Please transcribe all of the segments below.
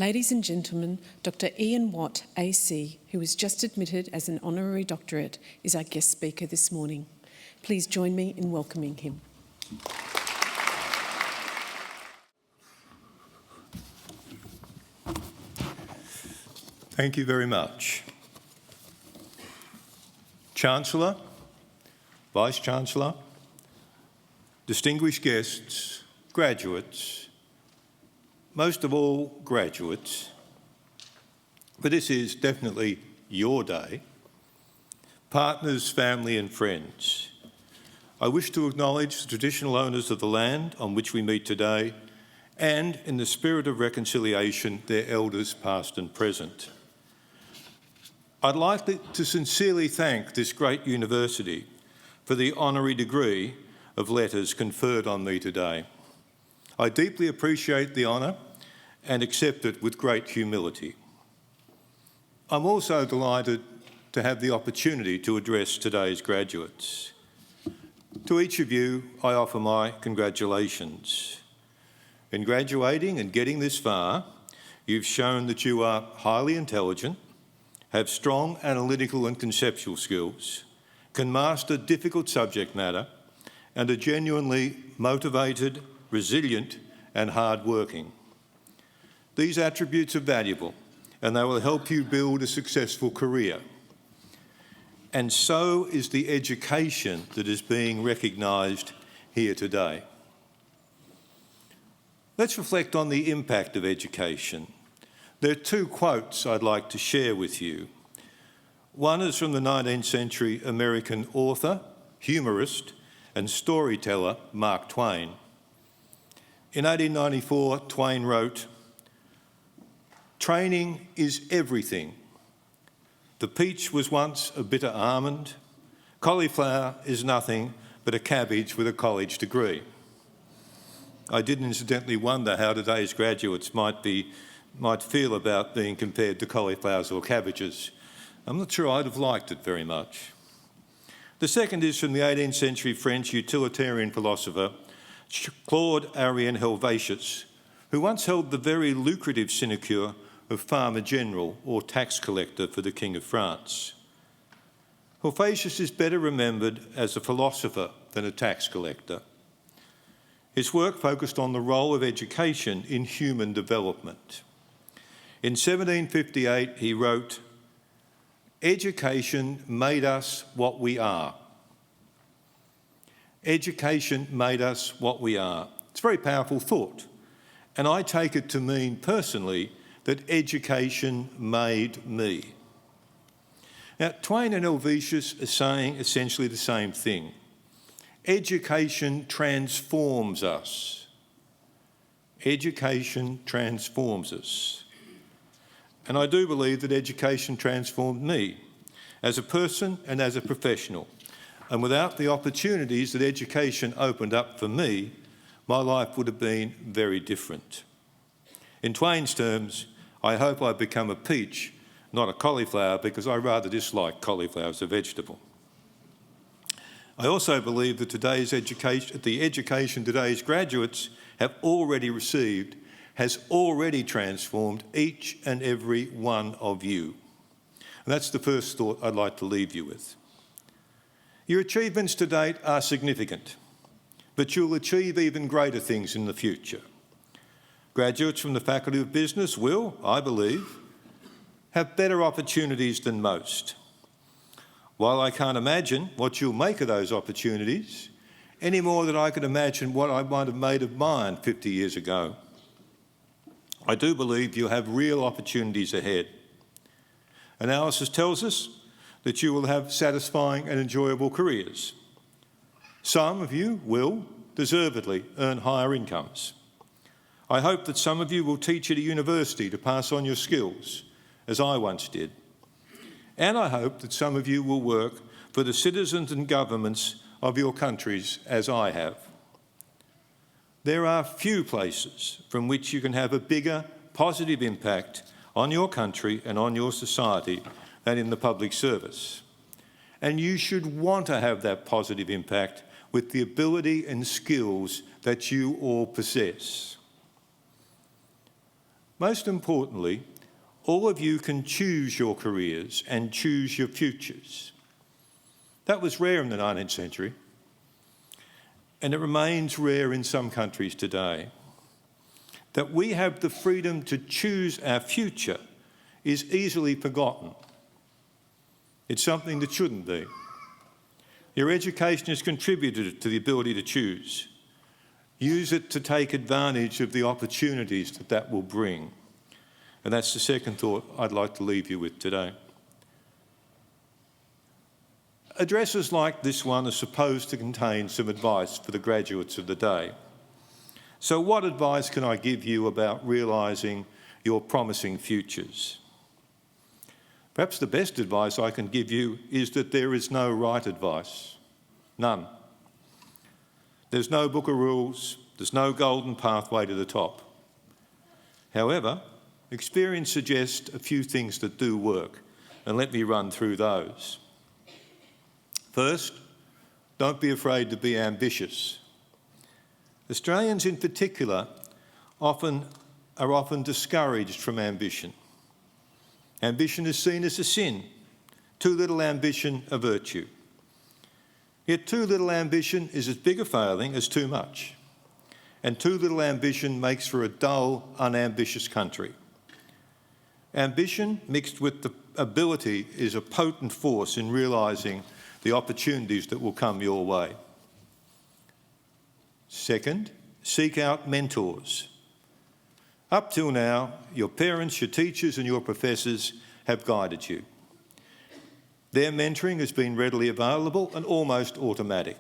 Ladies and gentlemen, Dr. Ian Watt, AC, who was just admitted as an honorary doctorate, is our guest speaker this morning. Please join me in welcoming him. Thank you very much. Chancellor, Vice-Chancellor, distinguished guests, graduates, most of all graduates, but this is definitely your day, partners, family and friends. I wish to acknowledge the traditional owners of the land on which we meet today and, in the spirit of reconciliation, their elders past and present. I'd like to sincerely thank this great university for the honorary degree of letters conferred on me today. I deeply appreciate the honour and accept it with great humility. I'm also delighted to have the opportunity to address today's graduates. To each of you, I offer my congratulations. In graduating and getting this far, you've shown that you are highly intelligent, have strong analytical and conceptual skills, can master difficult subject matter, and are genuinely motivated, resilient, and hard-working. These attributes are valuable, and they will help you build a successful career. And so is the education that is being recognised here today. Let's reflect on the impact of education. There are two quotes I'd like to share with you. One is from the 19th century American author, humorist, and storyteller Mark Twain. In 1894, Twain wrote, "Training is everything. The peach was once a bitter almond. Cauliflower is nothing but a cabbage with a college degree." I did incidentally wonder how today's graduates might feel about being compared to cauliflowers or cabbages. I'm not sure I'd have liked it very much. The second is from the 18th century French utilitarian philosopher Claude Arien Helvetius, who once held the very lucrative sinecure of Farmer General or tax collector for the King of France. Helvetius is better remembered as a philosopher than a tax collector. His work focused on the role of education in human development. In 1758, he wrote, "Education made us what we are." Education made us what we are. It's a very powerful thought, and I take it to mean personally that education made me. Now, Twain and Helvetius are saying essentially the same thing. Education transforms us. Education transforms us. And I do believe that education transformed me as a person and as a professional. And without the opportunities that education opened up for me, my life would have been very different. In Twain's terms, I hope I become a peach, not a cauliflower, because I rather dislike cauliflower as a vegetable. I also believe that the education today's graduates have already received has already transformed each and every one of you. And that's the first thought I'd like to leave you with. Your achievements to date are significant, but you'll achieve even greater things in the future. Graduates from the Faculty of Business will, I believe, have better opportunities than most. While I can't imagine what you'll make of those opportunities, any more than I could imagine what I might have made of mine 50 years ago, I do believe you'll have real opportunities ahead. Analysis tells us that you will have satisfying and enjoyable careers. Some of you will, deservedly, earn higher incomes. I hope that some of you will teach at a university to pass on your skills, as I once did. And I hope that some of you will work for the citizens and governments of your countries, as I have. There are few places from which you can have a bigger positive impact on your country and on your society than in the public service. And you should want to have that positive impact with the ability and skills that you all possess. Most importantly, all of you can choose your careers and choose your futures. That was rare in the 19th century, and it remains rare in some countries today. That we have the freedom to choose our future is easily forgotten. It's something that shouldn't be. Your education has contributed to the ability to choose. Use it to take advantage of the opportunities that will bring. And that's the second thought I'd like to leave you with today. Addresses like this one are supposed to contain some advice for the graduates of the day. So what advice can I give you about realising your promising futures? Perhaps the best advice I can give you is that there is no right advice. None. There's no book of rules. There's no golden pathway to the top. However, experience suggests a few things that do work, and let me run through those. First, don't be afraid to be ambitious. Australians in particular are often discouraged from ambition. Ambition is seen as a sin. Too little ambition, a virtue. Yet too little ambition is as big a failing as too much. And too little ambition makes for a dull, unambitious country. Ambition mixed with the ability is a potent force in realising the opportunities that will come your way. Second, seek out mentors. Up till now, your parents, your teachers and your professors have guided you. Their mentoring has been readily available and almost automatic.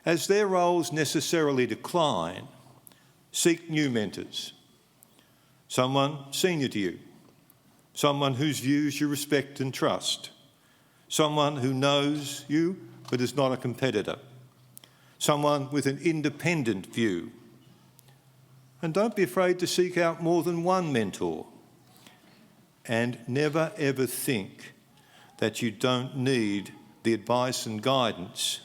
As their roles necessarily decline, seek new mentors. Someone senior to you, someone whose views you respect and trust, someone who knows you but is not a competitor, someone with an independent view. And don't be afraid to seek out more than one mentor. And never ever think that you don't need the advice and guidance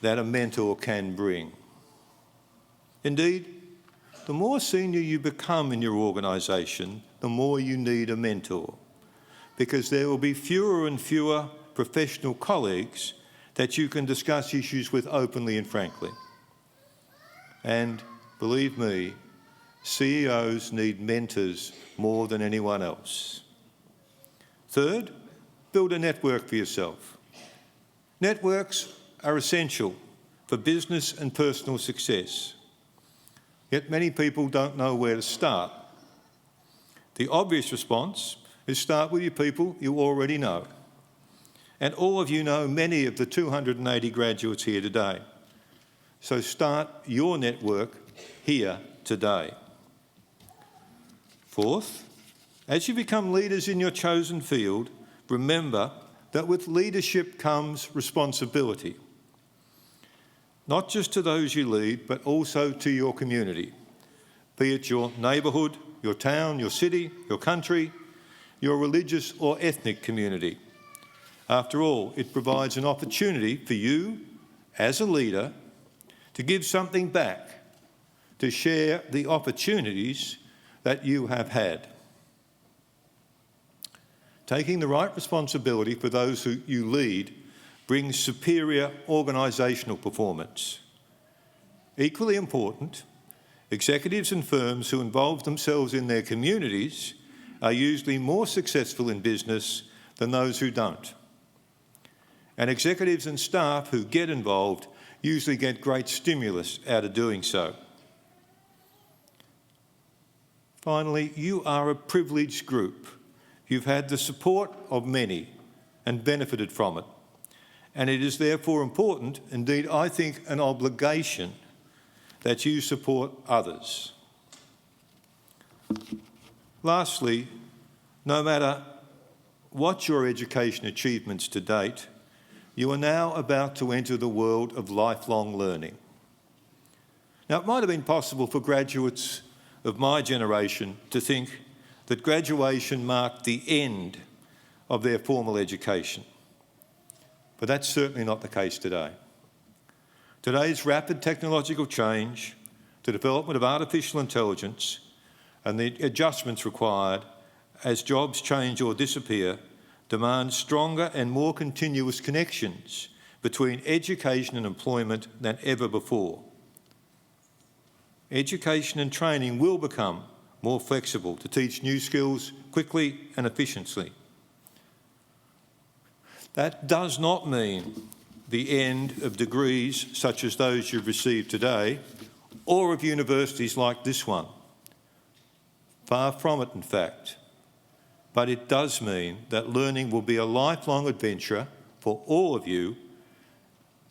that a mentor can bring. Indeed, the more senior you become in your organisation, the more you need a mentor, because there will be fewer and fewer professional colleagues that you can discuss issues with openly and frankly. And believe me, CEOs need mentors more than anyone else. Third, build a network for yourself. Networks are essential for business and personal success. Yet many people don't know where to start. The obvious response is start with your people you already know. And all of you know many of the 280 graduates here today. So start your network here today. Fourth, as you become leaders in your chosen field, remember that with leadership comes responsibility. Not just to those you lead, but also to your community, be it your neighbourhood, your town, your city, your country, your religious or ethnic community. After all, it provides an opportunity for you, as a leader, to give something back, to share the opportunities that you have had. Taking the right responsibility for those who you lead brings superior organisational performance. Equally important, executives and firms who involve themselves in their communities are usually more successful in business than those who don't. And executives and staff who get involved usually get great stimulus out of doing so. Finally, you are a privileged group. You've had the support of many and benefited from it. And it is therefore important, indeed I think an obligation, that you support others. Lastly, no matter what your education achievements to date, you are now about to enter the world of lifelong learning. Now, it might have been possible for graduates of my generation to think that graduation marked the end of their formal education. But that's certainly not the case today. Today's rapid technological change, the development of artificial intelligence, and the adjustments required as jobs change or disappear demand stronger and more continuous connections between education and employment than ever before. Education and training will become more flexible to teach new skills quickly and efficiently. That does not mean the end of degrees such as those you've received today, or of universities like this one. Far from it, in fact. But it does mean that learning will be a lifelong adventure for all of you,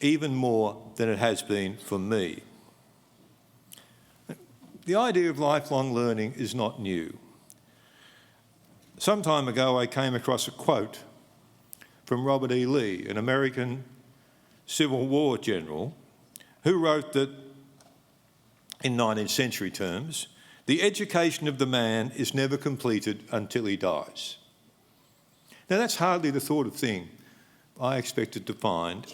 even more than it has been for me. The idea of lifelong learning is not new. Some time ago, I came across a quote from Robert E. Lee, an American Civil War general, who wrote that, in 19th century terms, the education of the man is never completed until he dies. Now, that's hardly the sort of thing I expected to find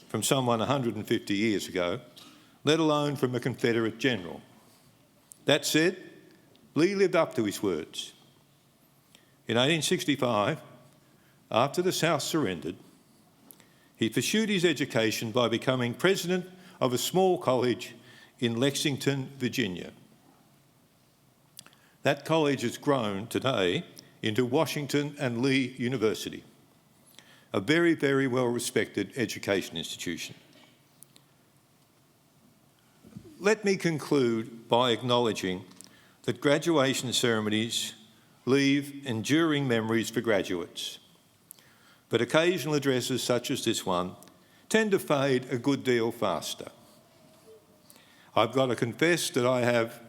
from someone 150 years ago, let alone from a Confederate general. That said, Lee lived up to his words. In 1865, after the South surrendered, he pursued his education by becoming president of a small college in Lexington, Virginia. That college has grown today into Washington and Lee University, a very, very well-respected education institution. Let me conclude by acknowledging that graduation ceremonies leave enduring memories for graduates, but occasional addresses such as this one tend to fade a good deal faster. I've got to confess that I have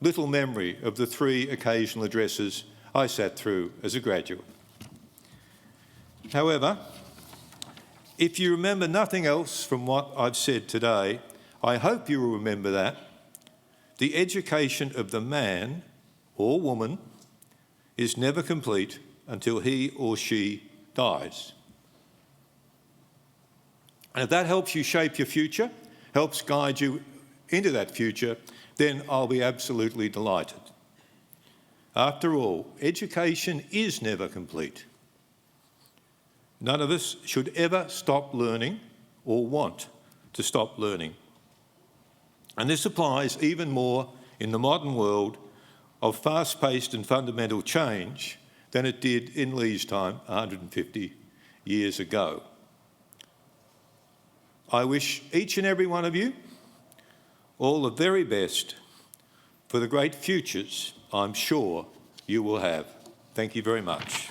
little memory of the 3 occasional addresses I sat through as a graduate. However, if you remember nothing else from what I've said today, I hope you will remember that the education of the man or woman is never complete until he or she dies. And if that helps you shape your future, helps guide you into that future, then I'll be absolutely delighted. After all, education is never complete. None of us should ever stop learning or want to stop learning. And this applies even more in the modern world of fast-paced and fundamental change than it did in Lee's time 150 years ago. I wish each and every one of you all the very best for the great futures I'm sure you will have. Thank you very much.